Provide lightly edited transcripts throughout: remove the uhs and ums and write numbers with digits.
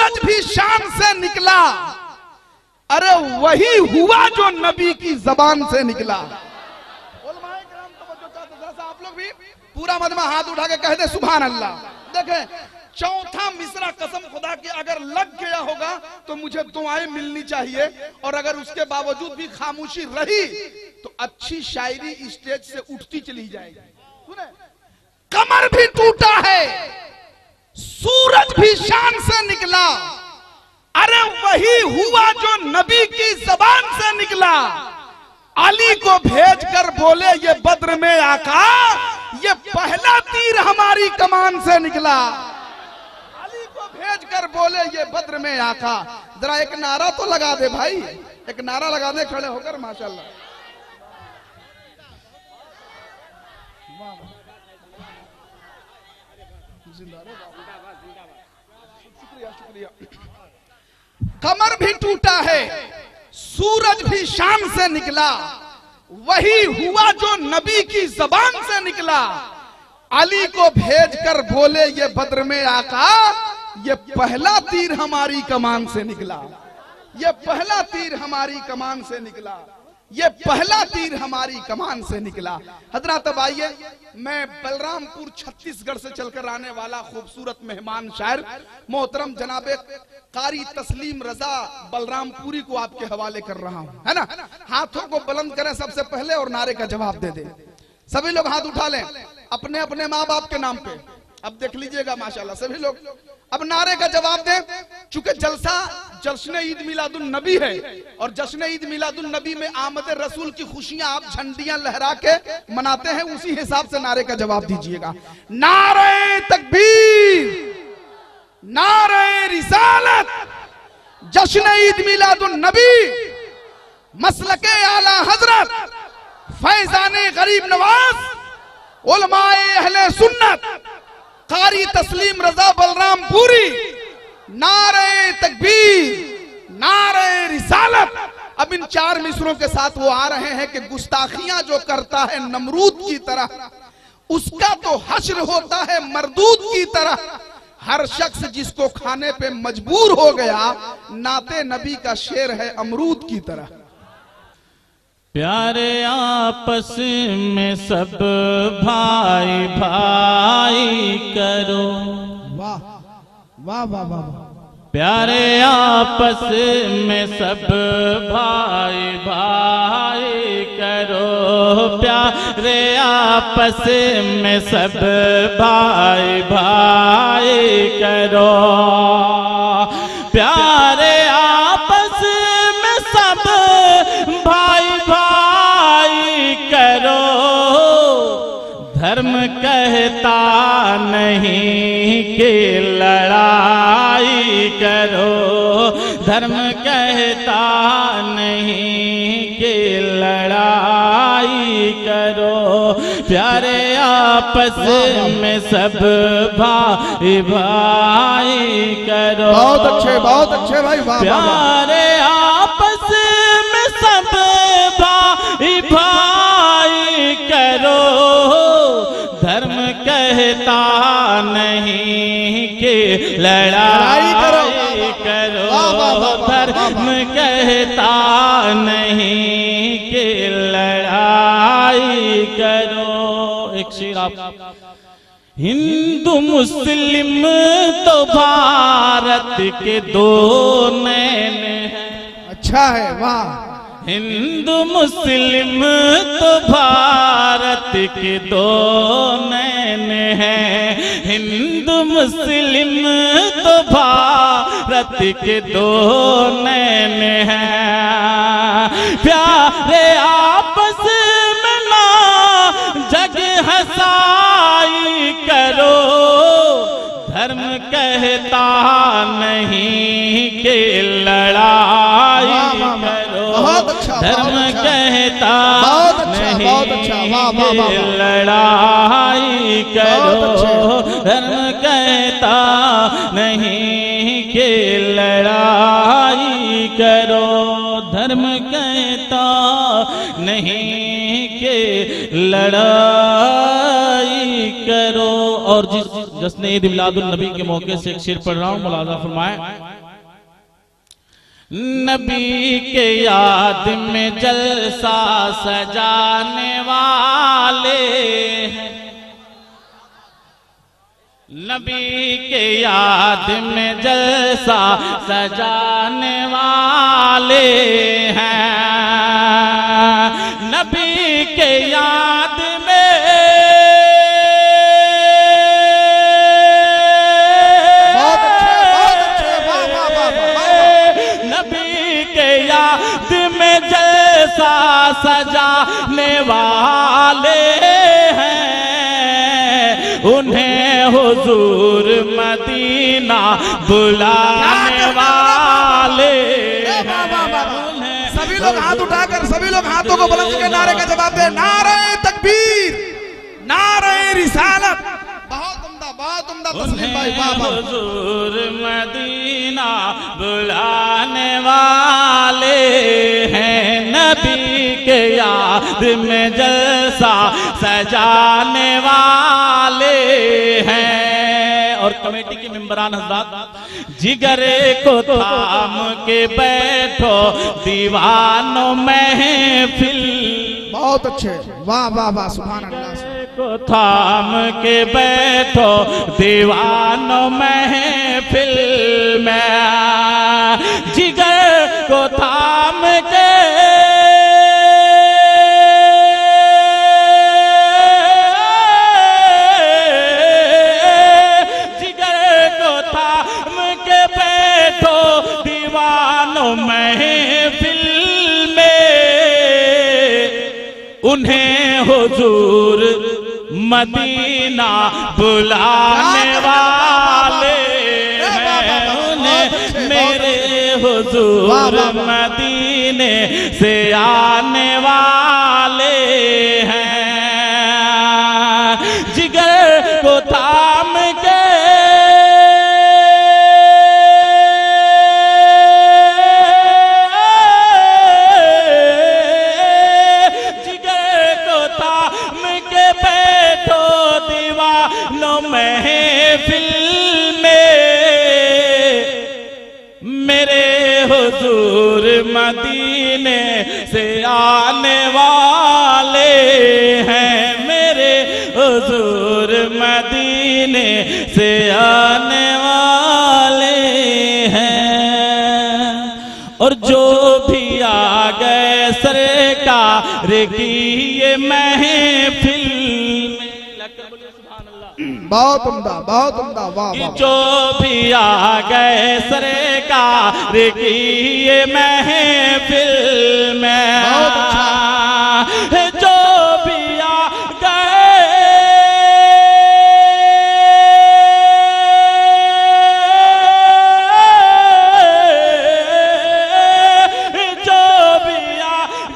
सूरज भी शाम से निकला, अरे वही हुआ जो नबी की जबान से निकला। आप लोग भी पूरा मजमा हाथ उठा के कहते सुभान अल्लाह। देखें चौथा मिसरा कसम खुदा की अगर लग गया होगा तो मुझे दुआएं मिलनी चाहिए, और अगर उसके बावजूद भी खामोशी रही तो अच्छी शायरी स्टेज से उठती चली जाएगी। सुने, कमर भी टूटा है, सूरज भी शान से निकला, अरे वही हुआ जो नबी की जबान से निकला। अली को भेजकर बोले ये बद्र में आका, ये पहला तीर हमारी कमान से निकला। अली को भेजकर बोले ये बद्र में आका। जरा एक नारा तो लगा दे भाई, एक नारा लगा दे खड़े होकर। माशाल्लाह, शुक्रिया शुक्रिया। कमर भी टूटा है, सूरज भी शाम से निकला, वही हुआ जो नबी की जबान से निकला। अली को भेजकर बोले ये बद्र में आका, ये पहला तीर हमारी कमान से निकला, ये पहला तीर हमारी कमान से निकला, ये पहला तीर हमारी कमान से निकला। हजरत अब आइए, मैं बलरामपुर छत्तीसगढ़ से चलकर आने वाला खूबसूरत मेहमान शायर मोहतरम जनाबे कारी तस्लीम रजा बलरामपुरी को आपके हवाले कर रहा हूं, है ना। हाथों को बुलंद करें सबसे पहले और नारे का जवाब दे दें। सभी लोग हाथ उठा लें अपने अपने माँ बाप के नाम पे। अब देख लीजिएगा माशाल्लाह सभी लोग अब नारे का जवाब दें। चूंकि जलसा जश्न ईद मिलादुन नबी है, और जश्न ईद मिलादुन नबी में आमद रसूल की खुशियां आप झंडियां लहरा के मनाते हैं, उसी हिसाब से नारे का जवाब दीजिएगा। नारे तकबीर, नारे रिसालत, जश्न ईद मिलादुन नबी, मसलके आला हजरत, फैजाने गरीब नवाज, उलमाए अहले सुन्नत, कारी तस्लीम रजा बलरामपुरी। नारे तकबीर, नारे रिसालत। अब इन चार मिसरों के साथ वो आ रहे हैं कि गुस्ताखियां जो करता है नमरूद की तरह, उसका तो हश्र होता है मरदूद की तरह। हर शख्स जिसको खाने पे मजबूर हो गया, नाते नबी का शेर है अमरूद की तरह। प्यारे आपस में सब भाई भाई करो, वाह वाह वाह वाह। प्यारे आपस में सब भाई भाई करो, प्यारे आपस में सब भाई भाई करो, प्यारे आपस में सब भाई भाई करो। धर्म कहता नहीं कि लड़ाई करो, धर्म कहता नहीं कि लड़ाई करो, प्यारे आपस में सब भाई भाई करो। बहुत अच्छे भाई, वाह। प्यारे आपस में सब भाई भाई करो, धर्म कहता नहीं कि लड़ाई करो, धर्म कहता नहीं कि लड़ाई करो। एक शेर आप, हिंदू मुस्लिम तो भारत के दो नैन हैं। अच्छा है, वाह। हिंदू मुस्लिम तो भारत के दो नैन हैं, हिंदू मुस्लिम तो भारत के दो नैन हैं। प्यारे आपस में ना जग हंसाई करो, धर्म कहता नहीं कि लड़ाई करो, धर्म कहता नहीं कि लड़ाई करो, धर्म कहता नहीं कि लड़ाई करो, धर्म कहता नहीं कि लड़ाई करो। और जिस जश्न ईद मिलादुन नबी के मौके से एक शेर पढ़ रहा हूँ, मुलाजा फरमाएं। नबी के याद में जलसा सजाने वाले हैं, नबी के याद में जलसा सजाने वाले हैं, नबी के याद में सजाने वाले हैं, उन्हें हुजूर मदीना बुलाने वाले हैं। सभी लोग हाथ उठाकर, सभी लोग हाथों को बुलंद करके नारे का जवाब दे, नारे तकबीर, नारे रिसालत। बहुत उम्दा तस्लीम भाई, हुजूर मदीना बुलाने वाले हैं, नबी के याद में जलसा सजाने वाले हैं। और कमेटी के मेंबरान हज़रात, जिगरे को थाम के बैठो दीवानों महफिल। बहुत अच्छे, वाह वाह वाह, सुभान अल्लाह। को थाम के बैठो दीवानों महफिल में, जिगर को थाम के जिगर को थाम के बैठो दीवानों महफिल में, उन्हें हुजूर मदीना बुलाने वाले हैं, उन्हें मेरे हुजूर मदीने से आने वाले हैं, जिगर को थाम के महफिल में, मेरे हुजूर मदीने से आने वाले हैं, मेरे हुजूर मदीने से आने वाले हैं। और जो भी आ गए सरकार की ये महफिल, बहुत उम्दा, बहुत उम्दा, वाह वाह। जो भी आ गए सरकार की ये महफिल में, जो भी आ गए, जो भी आ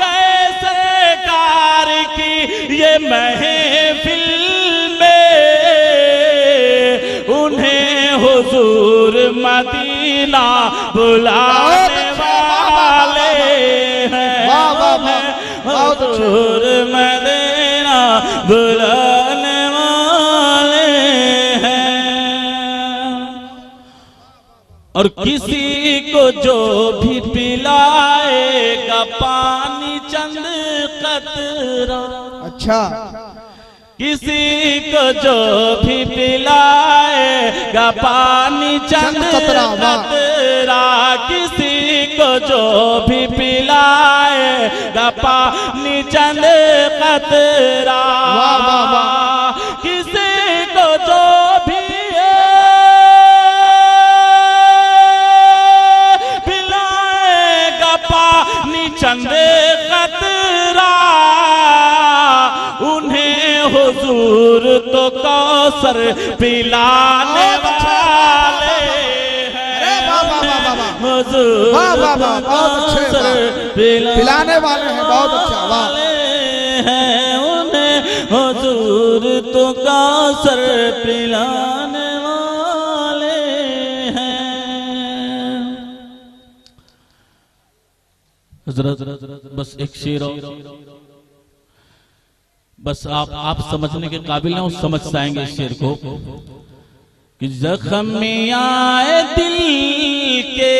गए सरकार की ये महफिल, हुजूर मदीना बुलाने वाले हैं, हुजूर मदीना बुलाने वाले हैं। और किसी को जो भी पिलाएगा पानी चंद कतरा, अच्छा, किसी को जो भी पिलाएगा पानी चंद कतरा, किसी को जो भी पिलाएगा पानी चंद कतरा, किसी को जो भी पिलाएगा पानी चंद कतरा, उन्हें हुजूर तो कौसर पिलाने वाले हैं, हुजूर कौसर पिलाने वाले हैं, बहुत अच्छा, वाह हैं, उन्हें हुजूर तो कौसर पिलाने वाले हैं। हज़रत बस एक शेर और, बस आप समझने के काबिल हैं और समझ पाएंगे इस शेर को कि जख्मियाँ दिल के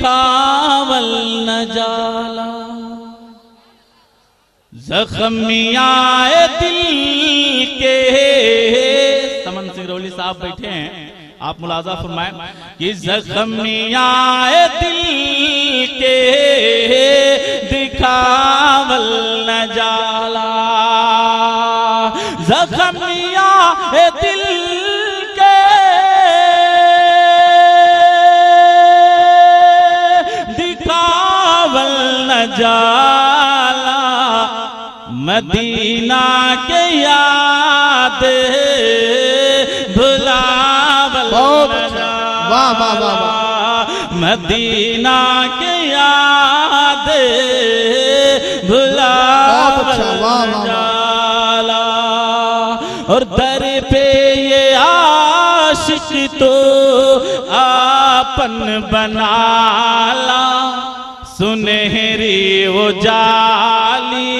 दिखावल न जाला। जख्मियाए दिल के, समन सिंह रौली साहब बैठे हैं, आप मुलाजा फरमाएं कि जख्मियाए दिल के दिखावल न जाला। जख्मियाए दिल के दिखावल न जाला। मदीना के याद भुलावल न जाला। वाह वाह वाह वाह। मदीना के याद भुलावल न जाला। और दर पे ये आशिक तो आपन बनाला। सुनहरी वो जाली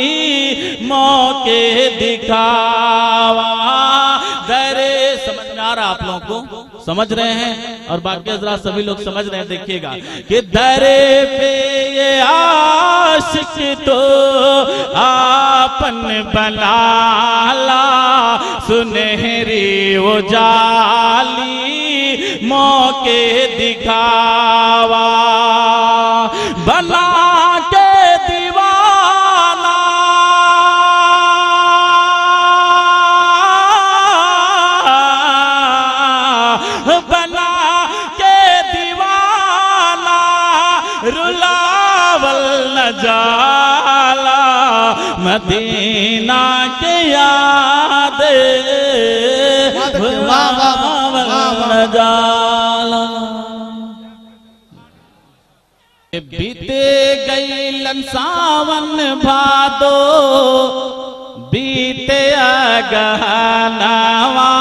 मौके दिखावा। दरे समझ में आ रहा आप लोगों को? समझ रहे हैं? और बाकी हजरात सभी लोग समझ रहे हैं, देखिएगा कि दरे पे ये आशिक तो आपन बनाला। सुनहरी वो जाली मौके दिखावा। बना के दीवाना बना के दीवाना रुलावल न जाला। मदीना के याद भुलावल न जाला। बीते गई सावन भादो बीते अगहनावा।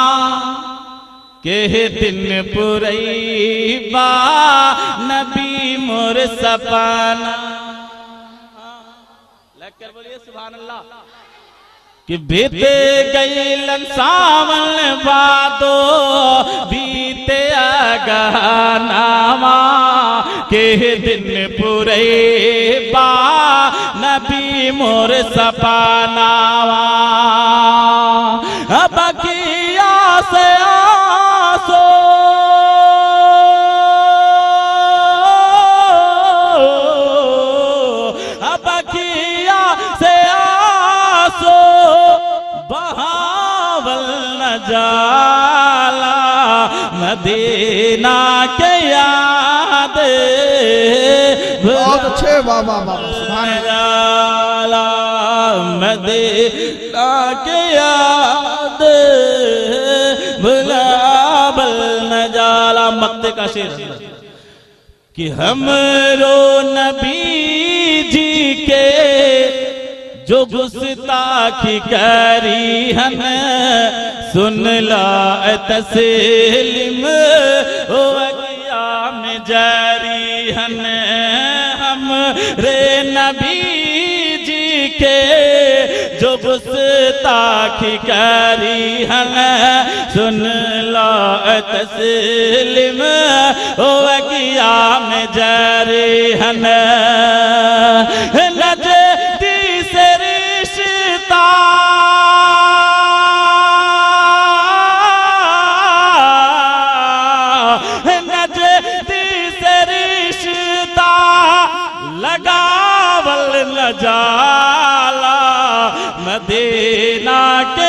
के दिन पुरैबा नबी मोर सपना। लगकर बोलिए सुभान अल्लाह। कि बीते गई सावन भादो बीते अगहनावा। के दिन पुरैबा नबी मोर सपनावा। बकिया से आसो बकिया से आसो बहावल न जाला। मदीना के याद बहुत अच्छे। वाह वाह वाह। जाला। मदीना के याद भुलावल न जाला। मक्ते का शेर कि हमरो नबी जी के जो गुस्ताखी करी हन। सुन ला तस्लीम हो गया में जारी हन। हम रे नबी जी के जो गुस्ताखी करी हन। सुन ला तस्लीम हो गया में जारी हन। नजदी से रिश्ता लगावल न जाला। मदीना के